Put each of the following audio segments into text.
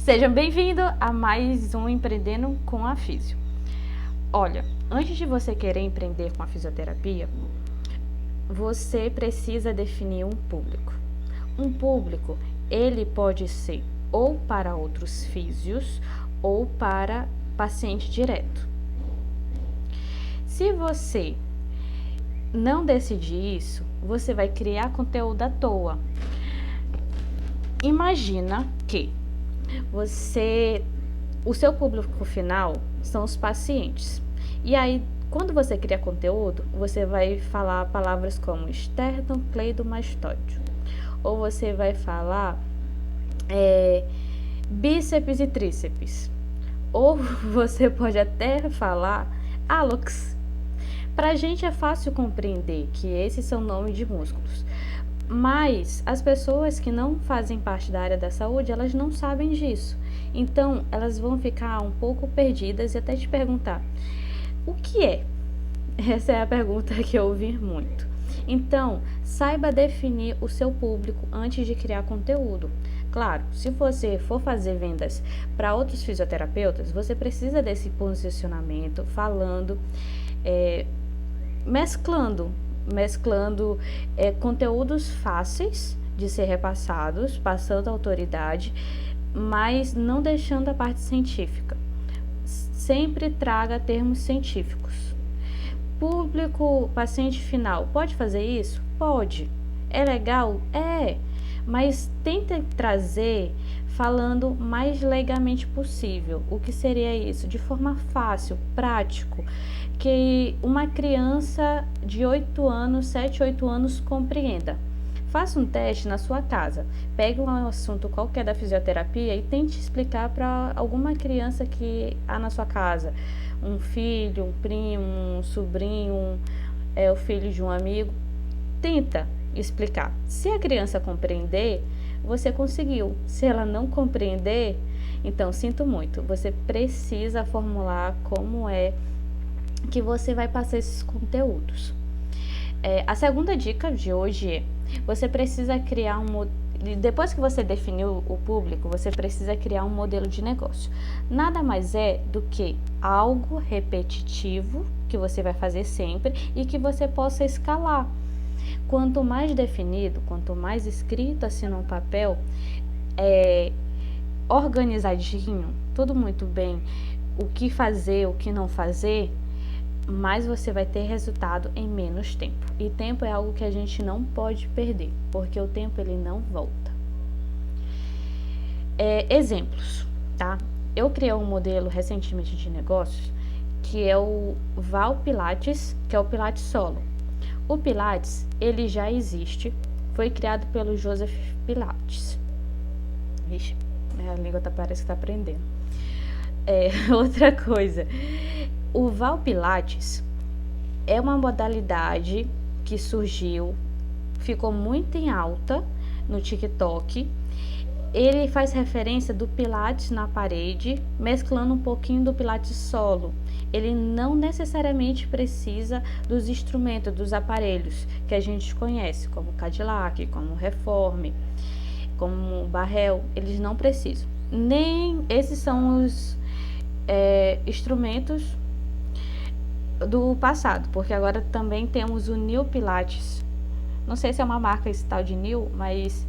Sejam bem-vindos a mais um Empreendendo com a Físio. Olha, antes de você querer empreender com a fisioterapia, você precisa definir um público. Um público, ele pode ser ou para outros físios ou para paciente direto. Se você não decidir isso, você vai criar conteúdo à toa. Imagina que o seu público final são os pacientes. E aí, quando você cria conteúdo, você vai falar palavras como esternocleidomastóide. Ou você vai falar bíceps e tríceps. Ou você pode até falar hallux. Pra gente é fácil compreender que esses são nomes de músculos. Mas as pessoas que não fazem parte da área da saúde, elas não sabem disso. Então, elas vão ficar um pouco perdidas e até te perguntar: o que é? Essa é a pergunta que eu ouvi muito. Então, saiba definir o seu público antes de criar conteúdo. Claro, se você for fazer vendas para outros fisioterapeutas, você precisa desse posicionamento, falando, mesclando conteúdos fáceis de ser repassados, passando a autoridade, mas não deixando a parte científica. Sempre traga termos científicos. Público, paciente final, pode fazer isso? Pode. É legal? É. Mas tenta trazer falando mais legalmente possível. O que seria isso? De forma fácil, prático, que uma criança de 7, 8 anos compreenda. Faça um teste na sua casa. Pegue um assunto qualquer da fisioterapia e tente explicar para alguma criança que há na sua casa. Um filho, um primo, um sobrinho, o filho de um amigo. Tenta explicar. Se a criança compreender, você conseguiu. Se ela não compreender, então sinto muito. Você precisa formular como é que você vai passar esses conteúdos. A segunda dica de hoje é: você precisa criar depois que você definiu o público, você precisa criar um modelo de negócio. Nada mais é do que algo repetitivo que você vai fazer sempre e que você possa escalar. Quanto mais definido, quanto mais escrito assim no papel, organizadinho, tudo muito bem, o que fazer, o que não fazer, mais você vai ter resultado em menos tempo. E tempo é algo que a gente não pode perder, porque o tempo ele não volta. Exemplos, tá? Eu criei um modelo recentemente de negócios que é o Val Pilates, que é o Pilates Solo. O Pilates, ele já existe, foi criado pelo Joseph Pilates. Vixe, a língua parece que tá prendendo. Outra coisa, o Val Pilates é uma modalidade que surgiu, ficou muito em alta no TikTok. Ele faz referência do Pilates na parede, mesclando um pouquinho do Pilates solo. Ele não necessariamente precisa dos instrumentos, dos aparelhos que a gente conhece, como Cadillac, como Reforme, como Barrel. Eles não precisam. Nem esses são os instrumentos do passado, porque agora também temos o New Pilates. Não sei se é uma marca esse tal de New, mas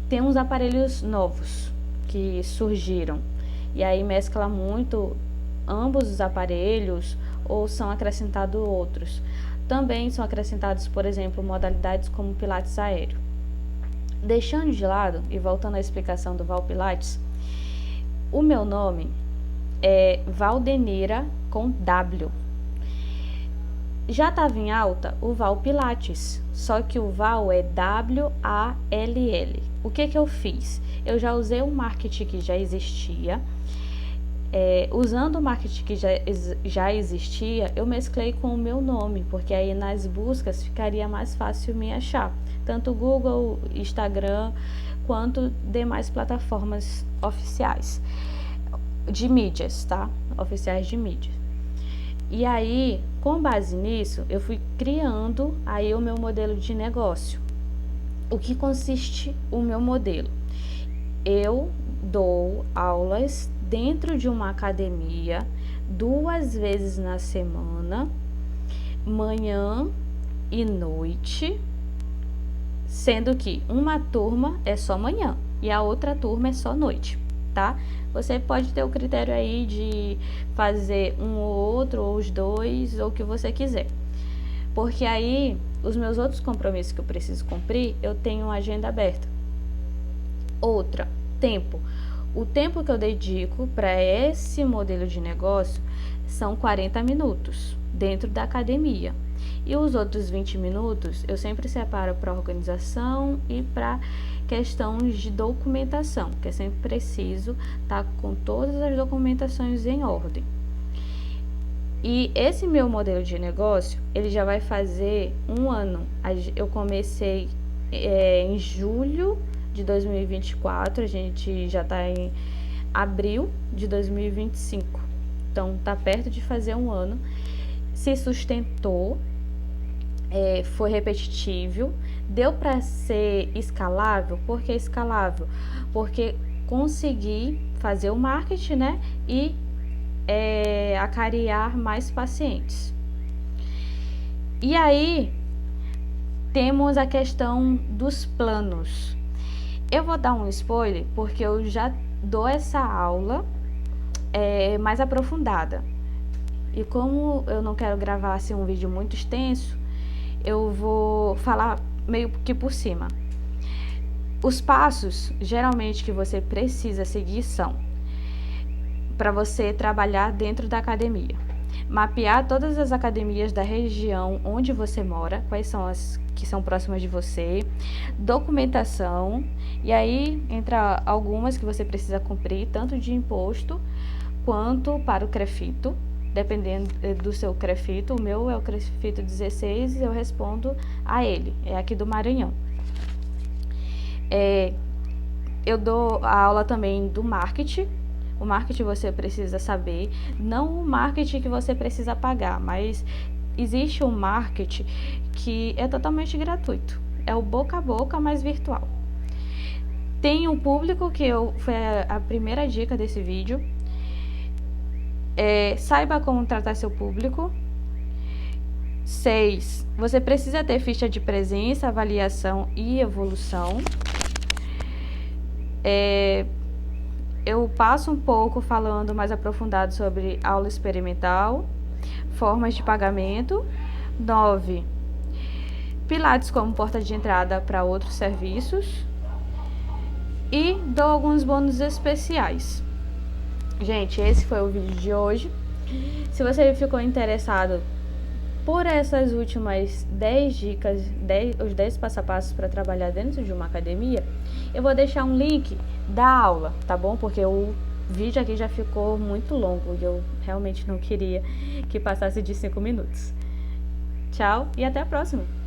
tem uns aparelhos novos que surgiram e aí mescla muito ambos os aparelhos ou são acrescentados outros. Também são acrescentados, por exemplo, modalidades como Pilates aéreo. Deixando de lado e voltando à explicação do Val Pilates, o meu nome é Valdenira com W. Já estava em alta o Val Pilates, só que o Val é W-A-L-L. O que eu fiz? Eu já usei um marketing que já existia. Usando o marketing que já existia, eu mesclei com o meu nome, porque aí nas buscas ficaria mais fácil me achar. Tanto Google, Instagram, quanto demais plataformas oficiais de mídias, tá? Oficiais de mídia. E aí, com base nisso, eu fui criando aí o meu modelo de negócio. O que consiste o meu modelo? Eu dou aulas dentro de uma academia 2 vezes na semana, manhã e noite, sendo que uma turma é só manhã e a outra turma é só noite, tá? Você pode ter o critério aí de fazer um ou outro, ou os dois, ou o que você quiser. Porque aí, os meus outros compromissos que eu preciso cumprir, eu tenho uma agenda aberta. Outra, tempo. O tempo que eu dedico para esse modelo de negócio são 40 minutos dentro da academia. E os outros 20 minutos eu sempre separo para organização e para questões de documentação, que é sempre preciso estar com todas as documentações em ordem. E esse meu modelo de negócio, ele já vai fazer 1 ano. Eu comecei em julho de 2024, a gente já está em abril de 2025. Então, está perto de fazer 1 ano. Se sustentou, foi repetitivo, deu para ser escalável. Por que escalável? Porque consegui fazer o marketing, né? E acariar mais pacientes. E aí, temos a questão dos planos. Eu vou dar um spoiler, porque eu já dou essa aula mais aprofundada. E como eu não quero gravar assim, um vídeo muito extenso, eu vou falar meio que por cima. Os passos, geralmente, que você precisa seguir são: para você trabalhar dentro da academia, mapear todas as academias da região onde você mora, quais são as que são próximas de você, documentação, e aí entra algumas que você precisa cumprir, tanto de imposto quanto para o CREFITO, dependendo do seu CREFITO. O meu é o CREFITO 16 e eu respondo a ele, é aqui do Maranhão. Eu dou a aula também do marketing. O marketing você precisa saber, não o marketing que você precisa pagar, mas existe um marketing que é totalmente gratuito. É o boca a boca, mas virtual. Tem um público que foi a primeira dica desse vídeo. Saiba como tratar seu público. 6. Você precisa ter ficha de presença, avaliação e evolução. Eu passo um pouco falando mais aprofundado sobre aula experimental, formas de pagamento. 9. Pilates como porta de entrada para outros serviços. E dou alguns bônus especiais. Gente, esse foi o vídeo de hoje. Se você ficou interessado por essas últimas 10 dicas, os 10 passo a passo para trabalhar dentro de uma academia, eu vou deixar um link da aula, tá bom? Porque o vídeo aqui já ficou muito longo e eu realmente não queria que passasse de 5 minutos. Tchau e até a próxima!